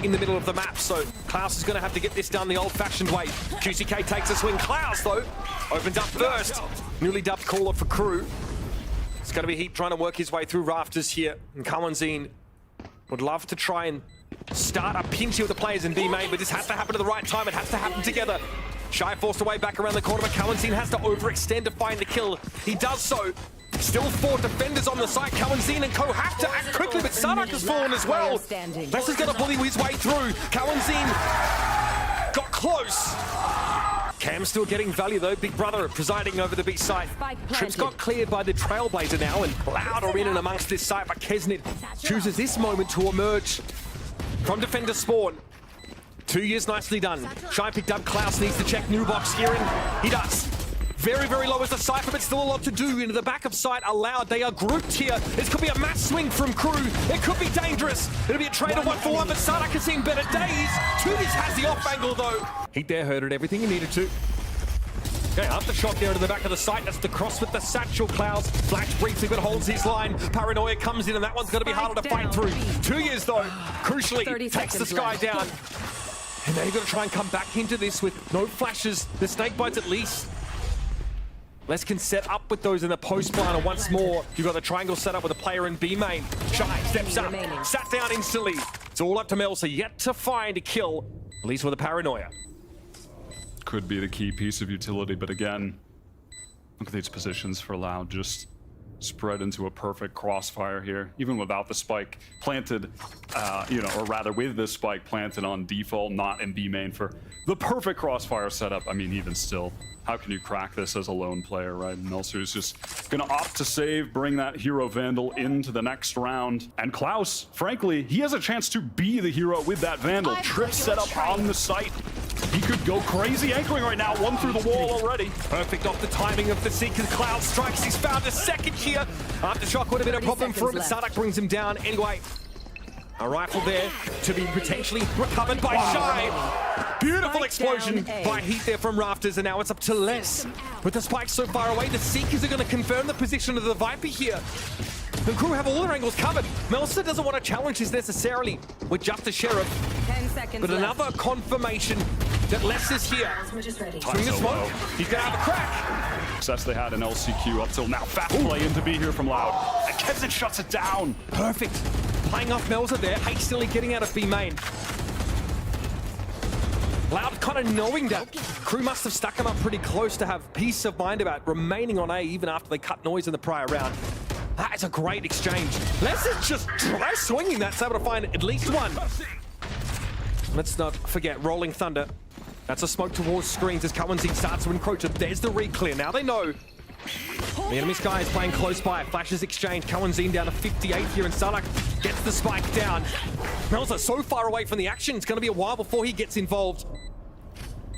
in the middle of the map, so Klaus is going to have to get this done the old-fashioned way. QCK takes a swing. Klaus, though, opens up first. Newly dubbed caller for crew. It's going to be Heat trying to work his way through rafters here. And Kawanzin would love to try and start a pinch here with the players in B main, but this has to happen at the right time. It has to happen together. Shy forced away back around the corner, but Kawanzin has to overextend to find the kill. He does so. Still 4 defenders on the site. Kawanzin and co have to act quickly, but Sadak has fallen as well. Lester's going to bully his way through. Kawanzin got close. Cam still getting value though. Big Brother presiding over the B site. Trips got cleared by the Trailblazer now, and Loud are in and amongst this site, but Kesnit chooses this moment to emerge from defender spawn. 2 years nicely done. Shy picked up. Klaus needs to check new box here, and he does. Very, very low as the Cypher, but still a lot to do. Into the back of sight, allowed. They are grouped here. This could be a mass swing from crew. It could be dangerous. It'll be a trade of 1-for-1, but Sadak has seen better days. Tubis has the off angle, though. Heat there herded everything he needed to. Okay, aftershock there to the back of the site. That's the cross with the satchel. Klaus flash briefly, but holds his line. Paranoia comes in, and that one's going to be harder to fight through. 2 years, though, crucially, takes the sky down. And now you've got to try and come back into this with no flashes. The snake bites at least. Les can set up with those in the post line, and once more, you've got the triangle set up with a player in B main. Shy steps up, sat down instantly. It's all up to Melsa, yet to find a kill, at least with a Paranoia. Could be the key piece of utility, but again, look at these positions for Loud, just spread into a perfect crossfire here, even without the spike planted, or rather with the spike planted on default, not in B main for the perfect crossfire setup. I mean, even still, how can you crack this as a lone player, right? Melser's just gonna opt to save, bring that hero Vandal into the next round. And Klaus, frankly, he has a chance to be the hero with that Vandal. Trip set up on the site. He could go crazy anchoring right now, one through the wall already. Perfect off the timing of the Seeker. Cloud strikes, he's found a second here. Aftershock would have been a problem for him, but Sadak brings him down anyway. A rifle there to be potentially recovered by Shy. Beautiful explosion by Heat there from rafters, and now it's up to Les. With the spike so far away, the Seekers are going to confirm the position of the Viper here. The crew have all their angles covered. Melsa doesn't want to challenge this necessarily with just the Sheriff. 10 seconds but another confirmation that Les is here. Swing the smoke. He's going to have a crack. Success they had in LCQ up till now. Fast play in to be here from Loud. And Kevin shuts it down. Perfect. Playing off Melsa there. Hastily getting out of B main. Loud kind of knowing that. Crew must have stuck him up pretty close to have peace of mind about remaining on A even after they cut noise in the prior round. That is a great exchange. Les is just try swinging that, so able to find at least one. Let's not forget Rolling Thunder. That's a smoke towards screens as Kawanzin starts to encroach. There's the re-clear. Now they know. The enemy Sky is playing close by. Flashes exchange. Kawanzin down to 58 here, and Sadak gets the spike down. Melsa so far away from the action, it's going to be a while before he gets involved.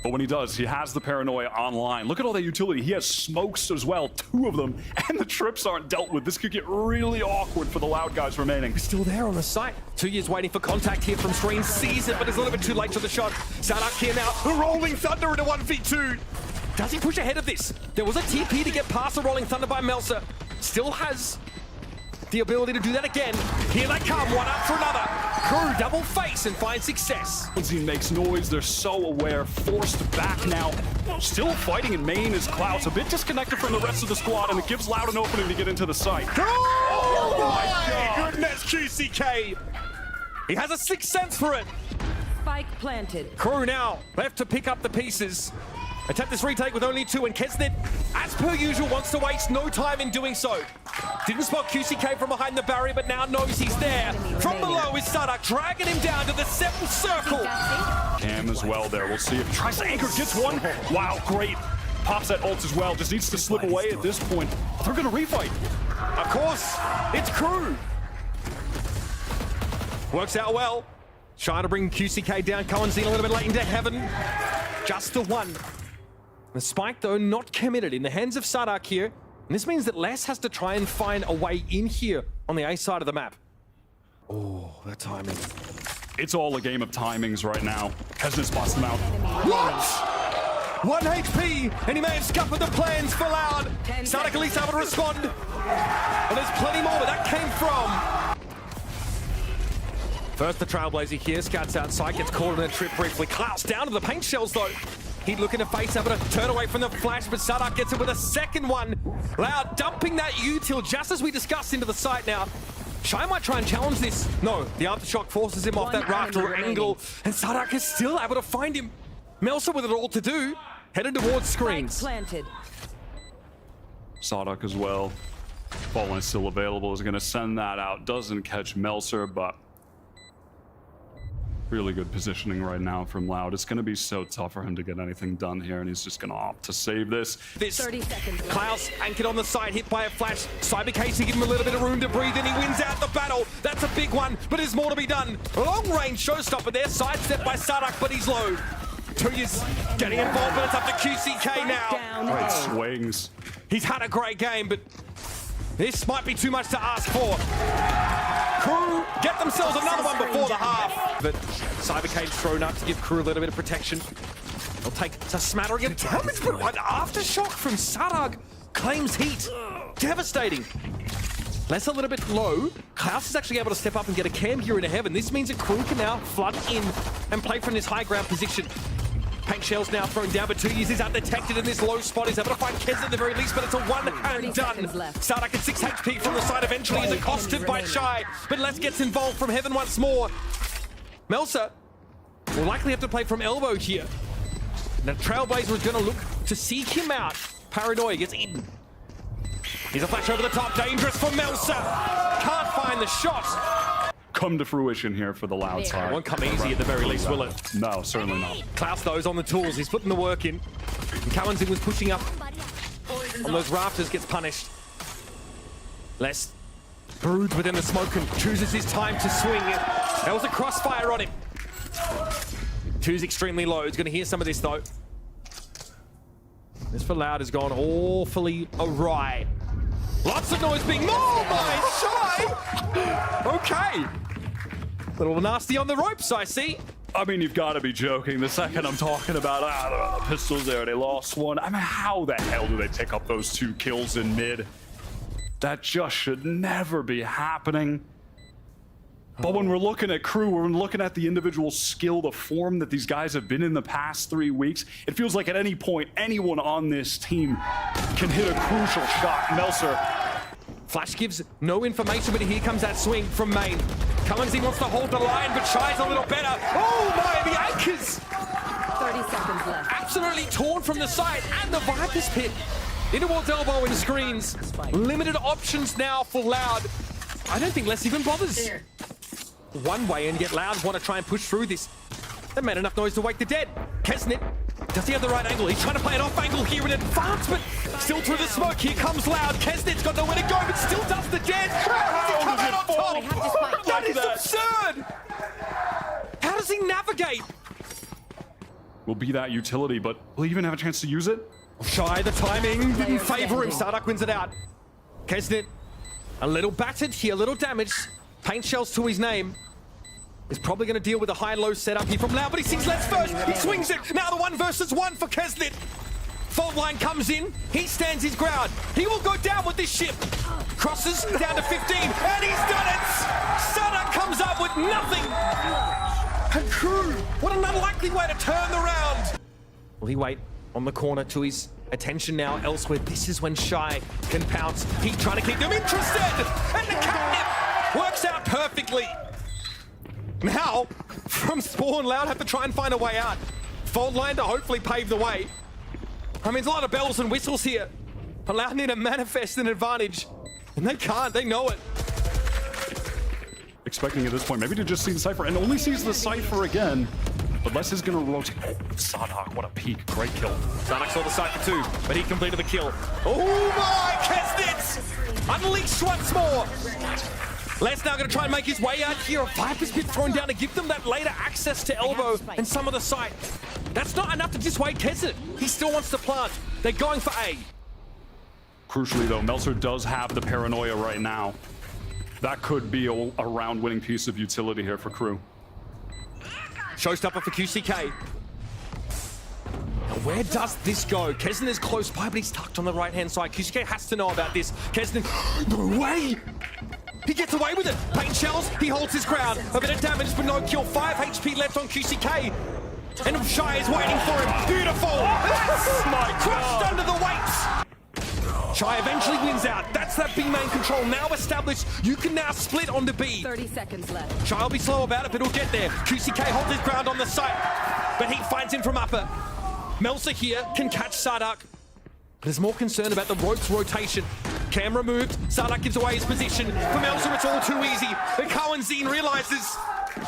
But when he does, he has the Paranoia online. Look at all that utility. He has smokes as well, 2 of them, and the trips aren't dealt with. This could get really awkward for the Loud guys remaining. Still there on the site. 2 years waiting for contact here from screen. Sees it, but it's a little bit too late for the shot. Sadak here now. The Rolling Thunder into 1v2. Does he push ahead of this? There was a TP to get past the Rolling Thunder by Melsa. Still has the ability to do that again. Here they come, one up for another. Crew double face and finds success. Kawanzin makes noise, they're so aware, forced back now. Still fighting in main is Klaus, a bit disconnected from the rest of the squad, and it gives Loud an opening to get into the site. Oh my goodness, QCK! He has a sixth sense for it. Spike planted. Crew now left to pick up the pieces. Attempt this retake with only 2, and Kesnit, as per usual, wants to waste no time in doing so. Didn't spot QCK from behind the barrier, but now knows he's there. From below is Sadak, dragging him down to the 7th circle. Cam as well there. We'll see if he tries to anchor, gets one. Wow, great. Pops that ult as well. Just needs to slip away at this point. They're going to refight. Of course, it's Crew. Works out well. Trying to bring QCK down. Kawanzin a little bit late into heaven. Just the one. The spike, though, not committed in the hands of Sadak here. And this means that Les has to try and find a way in here on the A side of the map. Oh, that timing. It's all a game of timings right now. Kesnit spots them out. What? 1 HP, and he may have scuppered the plans for Loud. Sadak at least able to respond. But there's plenty more where that came from. First the Trailblazer here, scouts outside, gets caught in a trip briefly. Klaus down to the paint shells though. He's looking to face able to turn away from the flash, but Sadak gets it with a second one. Loud dumping that util just as we discussed into the site now. Shy might try and challenge this. No, the aftershock forces him off that rafter angle, and Sadak is still able to find him. Melsa with it all to do, headed towards screens. Planted. Sadak as well. Fallen is still available, is going to send that out. Doesn't catch Melser, but really good positioning right now from Loud. It's going to be so tough for him to get anything done here, and he's just going to opt to save this. 30 seconds left. Klaus anchored on the side, hit by a flash. Cyber Casey give him a little bit of room to breathe, and he wins out the battle. That's a big one, but there's more to be done. Long range showstopper there, sidestepped by Sadak, but he's low. Tuyas getting involved, but it's up to QCK now. Down Great A. swings. He's had a great game, but this might be too much to ask for. Crew get themselves another one before the half. But Cybercade's thrown up to give Crew a little bit of protection. They'll take a smattering of damage, but an aftershock from Sadak claims heat. Devastating. Less a little bit low. Klaus is actually able to step up and get a cam here into heaven. This means that Crew can now flood in and play from this high ground position. Paint shells now thrown down, but 2 years is undetected in this low spot. He's able to find Kez at the very least, but it's a one and done. Sadak at 6 HP from the side eventually is accosted by Shy, but Les gets involved from heaven once more. Melsa will likely have to play from elbow here. Now Trailblazer is going to look to seek him out. Paranoia gets eaten. Here's a flash over the top, dangerous for Melsa. Can't find the shot. Come to fruition here for the Loud side. Won't come easy at the very least, will it? No, certainly not. Klaus though is on the tools, he's putting the work in. And Kalenzin was pushing up on those rafters, gets punished. Les broods within the smoke and chooses his time to swing. There was a crossfire on him. Two's extremely low, he's gonna hear some of this though. This for Loud has gone awfully awry. Lots of noise being mauled by Shy! Okay. A little nasty on the ropes, I see. I mean, you've got to be joking. The second I'm talking about, the pistols there, they lost one. I mean, how the hell do they pick up those 2 kills in mid? That just should never be happening. But when we're looking at Crew, we're looking at the individual skill, the form that these guys have been in the past 3 weeks. It feels like at any point, anyone on this team can hit a crucial shot. Melser. Flash gives no information, but here comes that swing from main. Cummins, he wants to hold the line, but Shy's a little better. Oh my, the anchors! 30 seconds left. Absolutely torn from the side, and the Viper's pit. In towards elbow and screens. Limited options now for Loud. I don't think Les even bothers. One way, and yet Loud want to try and push through this. That made enough noise to wake the dead. Kesnit, does he have the right angle? He's trying to play an off angle here in advance, but still through the smoke. Here comes Loud. Kesnit's got nowhere to go, but still does the dead. How does he come out on top? That is absurd. How does he navigate? Will be that utility, but will he even have a chance to use it? Shy, the timing didn't favor him. Sadak wins it out. Kesnit, a little battered here, a little damaged. Paint shells to his name. Is probably going to deal with a high-low setup here from Loud, but he sees Les first. He swings it. Now the 1 versus 1 for Kesnit. Fault line comes in. He stands his ground. He will go down with this ship. Crosses down to 15, and he's done it. Sadak comes up with nothing. And Crew, what an unlikely way to turn the round. Will he wait on the corner to his attention now elsewhere? This is when Shy can pounce. He's trying to keep them interested. And the catnip works out perfectly. Now, from spawn, Loud have to try and find a way out. Fault line to hopefully pave the way. I mean, there's a lot of bells and whistles here. But Loud need to manifest an advantage. And they can't, they know it. Expecting at this point maybe to just see the Cypher, and only sees the Cypher again. But Les is going to rotate. Oh, Sadak, what a peek. Great kill. Sadak saw the Cypher too, but he completed the kill. Oh my, Kesnit! Unleashed once more. Les now going to try and make his way out here. A Viper's been thrown down to give them that later access to elbow and some of the sight. That's not enough to dissuade Kesnit. He still wants to plant. They're going for A. Crucially, though, Melser does have the paranoia right now. That could be a round-winning piece of utility here for Crew. Showstopper for QCK. Now where does this go? Kesnit is close by, but he's tucked on the right-hand side. QCK has to know about this. Kesnit, no way! He gets away with it. Paint shells, he holds his ground. A bit of damage, but no kill. 5 HP left on QCK. And Shy is waiting for him. Beautiful. Crushed under the weights. Shy eventually wins out. That's that B main control now established. You can now split on the B. 30 seconds left. Shy will be slow about it, but he'll get there. QCK holds his ground on the site, but he finds him from upper. Melsa here can catch Sardak, but is more concerned about the ropes rotation. Cam removed. Sardak gives away his position. For Melsa, it's all too easy. But Cowanzine realizes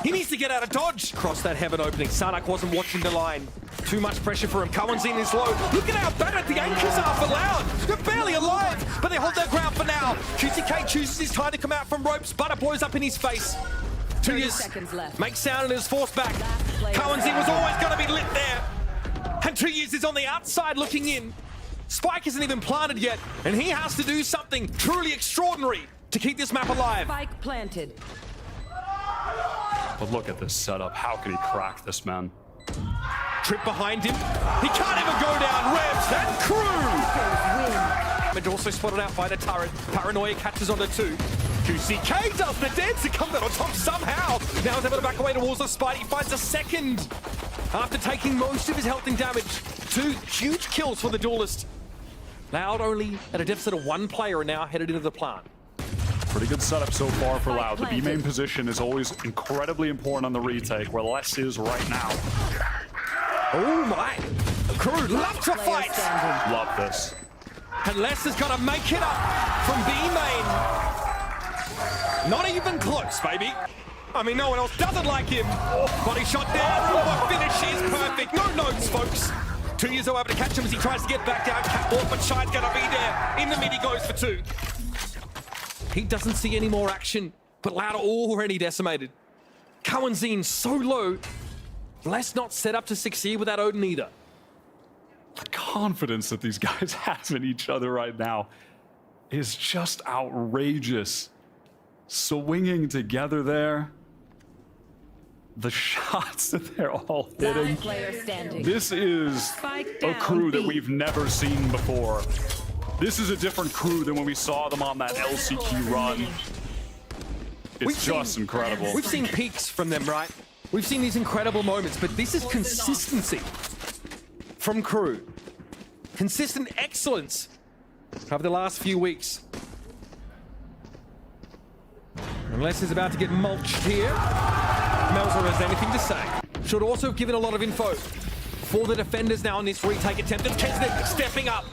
he needs to get out of dodge. Across that heaven opening. Sardak wasn't watching the line. Too much pressure for him. Cowanzine is low. Look at how bad the anchors are for Loud. They're barely alive, but they hold their ground for now. QCK chooses his time to come out from ropes. Butter blows up in his face. 2 years. Seconds left. Makes sound and is forced back. Cowanzine was always going to be lit there. And 2 years is on the outside looking in. Spike isn't even planted yet, and he has to do something truly extraordinary to keep this map alive. Spike planted. But look at this setup. How can he crack this, man? Trip behind him. He can't even go down. Rebs and Crew. Damage also spotted out by the turret. Paranoia catches on the 2. QCK does the dance to come out on top somehow. Now he's able to back away towards the spike. He finds a second after taking most of his health and damage. 2 huge kills for the duelist. Loud only at a deficit of 1 player and now headed into the plant. Pretty good setup so far for Loud. The planted. B main position is always incredibly important on the retake, where Less is right now. Oh my! Crew love to Player fight! standing. Love this. And Les is gonna make it up from B main. Not even close, baby. I mean, no one else doesn't like him. Body shot there. The finish is perfect. No notes, folks. 2 years are able to catch him as he tries to get back down. Catwalk, but Shy's gonna be there. In the mid, he goes for 2. He doesn't see any more action, but Loud already decimated. Cowanzine so low. Les not set up to succeed with that Odin either. The confidence that these guys have in each other right now is just outrageous. Swinging together there. The shots that they're all hitting. Last player standing. This is Spike a down, crew that B. we've never seen before. This is a different crew than when we saw them on that LCQ run. It's just incredible. We've seen peaks from them, right? We've seen these incredible moments, but this is consistency from Crew. Consistent excellence over the last few weeks. Unless he's about to get mulched here. Melzer has anything to say. Should also have given a lot of info for the defenders now on this retake attempt. And Kesnet stepping up.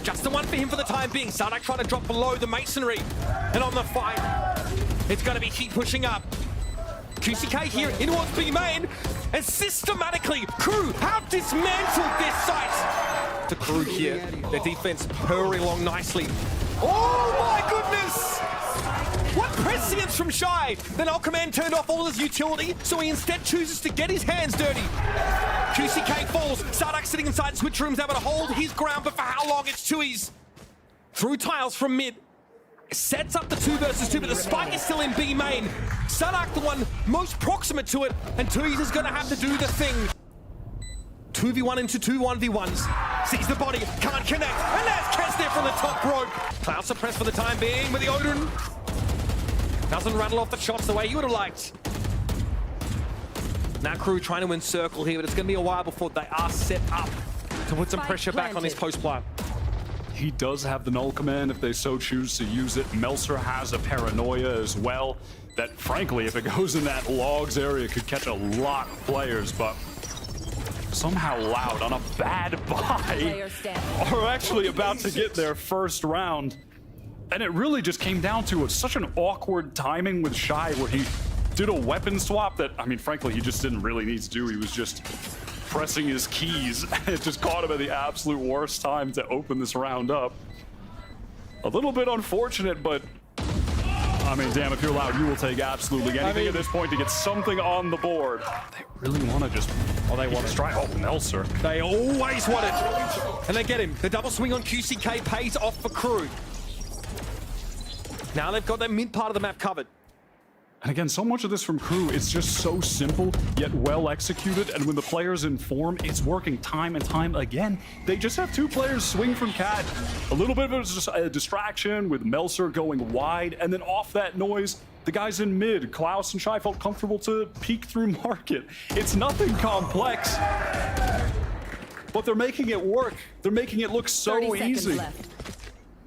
Just the one for him for the time being. Sardak trying to drop below the masonry. And on the fight, it's going to be Heat pushing up. QCK here in towards B main. And systematically, Crew have dismantled this site. To Crew here. Their defense purring along nicely. Oh my goodness! What prescience from Shy! Then Alchemist turned off all his utility, so he instead chooses to get his hands dirty. QCK falls. Sardak sitting inside switch rooms, able to hold his ground, but for how long? It's Tui's. Through tiles from mid. Sets up the 2 versus 2, but the spike is still in B main. Sardak the one most proximate to it, and Tui's is gonna have to do the thing. 2v1 into 2 1v1s. Sees the body, can't connect, and there's Kesner from the top rope. Cloud suppressed for the time being with the Odin. Doesn't rattle off the shots the way you would have liked. Now Crew trying to encircle here, but it's going to be a while before they are set up to put some Spike pressure back on his post plant. He does have the null command if they so choose to use it. Melser has a paranoia as well that, frankly, if it goes in that logs area, could catch a lot of players, but somehow Loud on a bad buy Player standing. are actually about to get their first round. And it really just came down to such an awkward timing with Shy where he did a weapon swap that, I mean, frankly, he just didn't really need to do. He was just pressing his keys. It just caught him at the absolute worst time to open this round up. A little bit unfortunate, but I mean, damn, if you're Loud, you will take absolutely anything at this point to get something on the board. They really want to just, they want to try Melser. They always want it. And they get him. The double swing on QCK pays off for Crew. Now they've got that mid part of the map covered. And again, so much of this from Crew, it's just so simple, yet well executed. And when the player's in form, it's working time and time again. They just have two players swing from Cat. A little bit of a distraction with Melser going wide. And then off that noise, the guys in mid, Klaus and Shy, felt comfortable to peek through market. It's nothing complex, but they're making it work. They're making it look so easy. Left.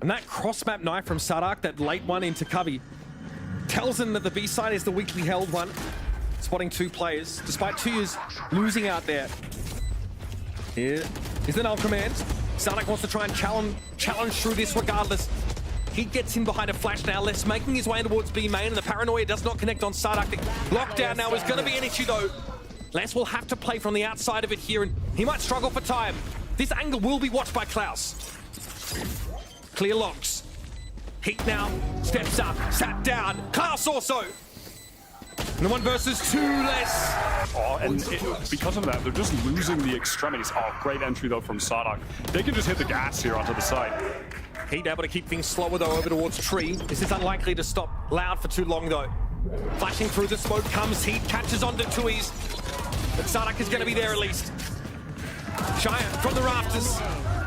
And that cross-map knife from Sadak, that late one into Cubby, tells them that the B side is the weakly held one. Spotting two players, despite 2 years losing out there. Here is the null command. Sadak wants to try and challenge through this regardless. He gets in behind a flash now, Les making his way towards B main, and the paranoia does not connect on Sadak. The lockdown now is going to be an issue though. Les will have to play from the outside of it here, and he might struggle for time. This angle will be watched by Klaus. Clear locks. Heat now, steps up, sat down. Klaus also. And the 1 versus 2 less. Oh, and because of that, they're just losing the extremities. Oh, great entry though from Sadak. They can just hit the gas here onto the side. Heat able to keep things slower though over towards Tree. This is unlikely to stop Loud for too long though. Flashing through the smoke comes Heat, catches onto Tui's. But Sadak is going to be there at least. Shire from the rafters.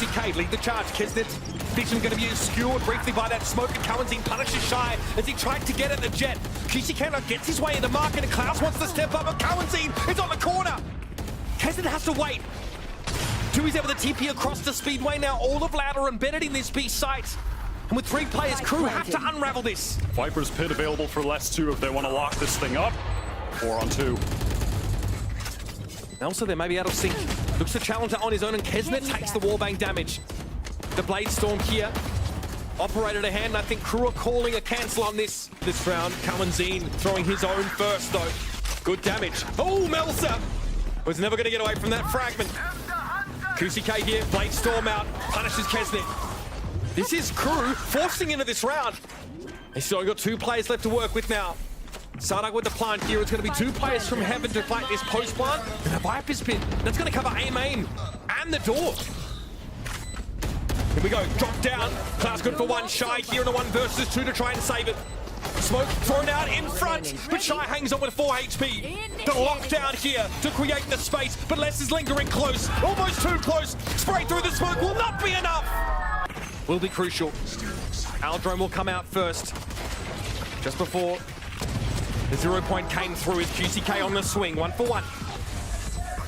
DK lead the charge. Kesnet vision going to be obscured briefly by that smoke, and Cowanzine punishes Shy as he tried to get at the jet. QC cannot gets his way into market, and Klaus wants to step up, but Cowanzine is on the corner. Kesnet has to wait. Tui's able to TP across the speedway now. All of Loud are embedded in this B site. And with 3 players, Crew have to unravel this. Viper's Pit available for less 2 if they want to lock this thing up. 4 on 2. Also, they may be out of sync. Looks to challenge it on his own, and Kesnet takes the wallbang damage. The Blade Storm here. Operated a hand, and I think Crew are calling a cancel on this round. Cowanzine throwing his own first, though. Good damage. Oh, Melser was never going to get away from that fragment. QCK here, Blade Storm out, punishes Kesnet. This is Crew forcing into this round. They still got 2 players left to work with now. Sadak with the plant here. It's going to be 2 players from Heaven to fight this post plant. And a Viper's Pit. That's going to cover A main and the door. Here we go. Drop down. Klaus good for 1. Shy here in a 1 versus 2 to try and save it. Smoke thrown out in front, but Shy hangs on with 4 HP. The lockdown here to create the space, but Les is lingering close. Almost too close. Spray through the smoke will not be enough. Will be crucial. Aldrome will come out first. Just before the 0 point came through is QCK on the swing. 1 for 1.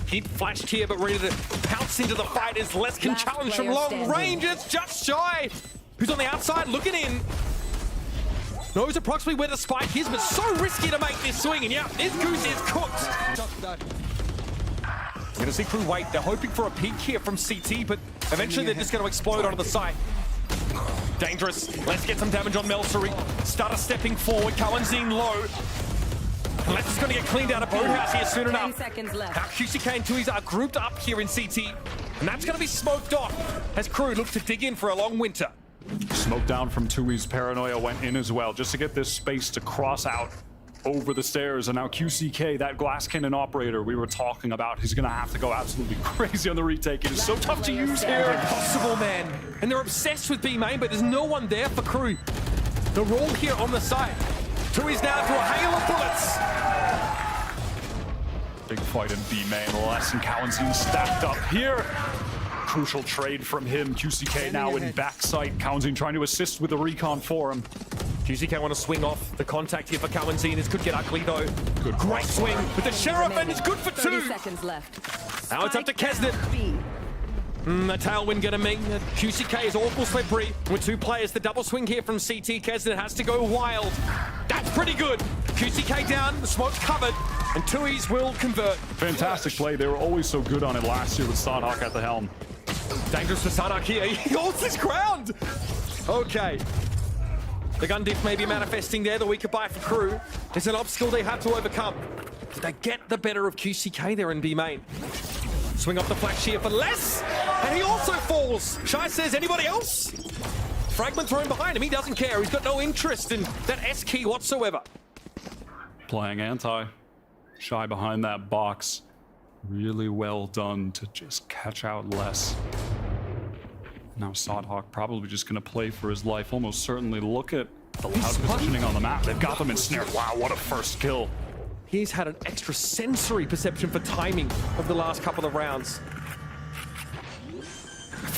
Heat flashed here, but ready to pounce into the fight as Les can challenge from long range. It's just Shy, who's on the outside looking in. Knows approximately where the spike is, but so risky to make this swing. And yeah, this goose is cooked. We're going to see Crew wait. They're hoping for a peek here from CT, but eventually they're just going to explode onto the site. Dangerous. Let's get some damage on Melsery. Starter stepping forward. Cowanzine low. Les is going to get cleaned out of Boathouse here soon enough. 10 seconds left. Now QCK and Tui's are grouped up here in CT, and that's going to be smoked off as Crew look to dig in for a long winter. Smoke down from Tui's Paranoia went in as well, just to get this space to cross out over the stairs. And now QCK, that glass cannon operator we were talking about, he's gonna have to go absolutely crazy on the retake. It is so tough to use here. Impossible, man. And they're obsessed with B main, but there's no one there for Crew. The roll here on the side. Tui's now through a hail of bullets. Big fight in B main. Les and Cowanzine stacked up here. Crucial trade from him. QCK now in backside. Cowanzine trying to assist with the recon for him. QCK want to swing off the contact here for Cowanzine. This could get ugly though. Great swing with the Sheriff, and it's good for 2. 30 seconds left. Now it's up to Kesnet. The tailwind gonna mean that QCK is awful slippery. With 2 players, the double swing here from CT. Kesnet has to go wild. That's pretty good. QCK down, the smoke's covered, and Tui's will convert. Fantastic play. They were always so good on it last year with Starhawk at the helm. Dangerous for Sadak here. He holds his ground. Okay. The gun diff may be manifesting there. The weaker buy for Crew. It's an obstacle they have to overcome. Did they get the better of QCK there in B main? Swing off the flash here for Les, and he also falls. Shy says, anybody else? Fragment thrown behind him. He doesn't care. He's got no interest in that S key whatsoever. Playing anti. Shy behind that box. Really well done to just catch out Les. Now Sodhawk probably just going to play for his life. Almost certainly look at The Loud positioning on the map. They've got them ensnared. Wow, what a first kill. He's had an extra sensory perception for timing of the last couple of rounds.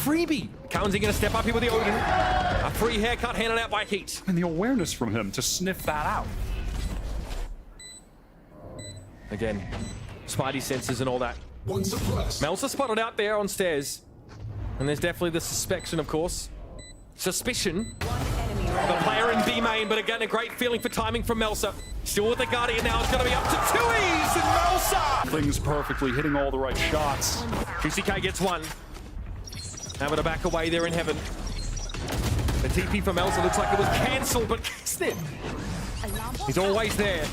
Freebie. Cowan's gonna step up here with the Odin. A free haircut handed out by Heat. And the awareness from him to sniff that out. Again, Spidey senses and all that. Melsa spotted out there on stairs. And there's definitely the suspicion, of course. Suspicion. The player in B main, but again, a great feeling for timing from Melsa. Still with the Guardian now, it's gonna be up to 2Es and Melsa! Things perfectly, hitting all the right shots. QCK gets one. Having to back away there in heaven. The TP for Melsa looks like it was cancelled, but Snip. He's always there.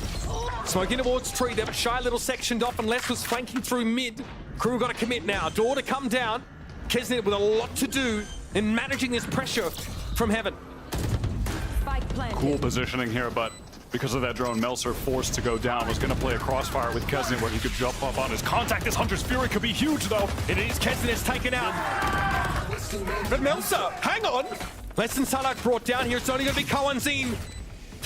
Smoking towards tree, they have a shy little sectioned off, and Les was flanking through mid. Crew got to commit now. Door to come down. Kesnet with a lot to do in managing this pressure from heaven. Cool positioning here, but because of that drone, Melser forced to go down. Was going to play a crossfire with Kesnet where he could jump up on his contact. This Hunter's Fury could be huge, though. It is. Kesnet's taken out. But Melser, hang on. Less than Sadak brought down here. It's only going to be Cowanzine.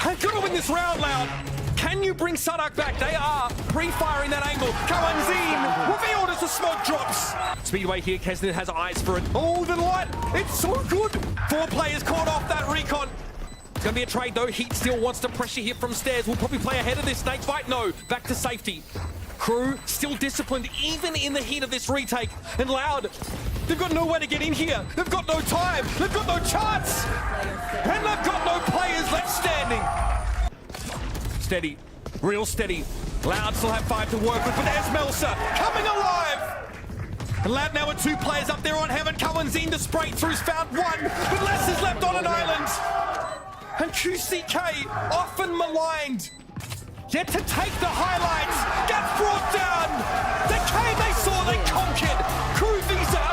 They've got to win this round, Loud. Can you bring Sadak back? They are pre-firing that angle. Cowanzine revealed as the smoke drops. Speedway here, Kesnet has eyes for it. Oh, the light. It's so good. 4 players caught off that recon. It's going to be a trade, though. Heat still wants to pressure here from stairs. We'll probably play ahead of this snake fight. No, back to safety. Crew still disciplined, even in the heat of this retake. And Loud, they've got nowhere to get in here. They've got no time. They've got no chance. And they've got no players left standing. Steady, real steady. Loud still have 5 to work with, but there's Melsa coming alive. And Loud now with 2 players up there on heaven. Cowanzine to spray through's found 1, but Les is left on an island. And QCK, often maligned, yet to take the highlights, gets brought down. The K they saw, they conquered. Crew Visa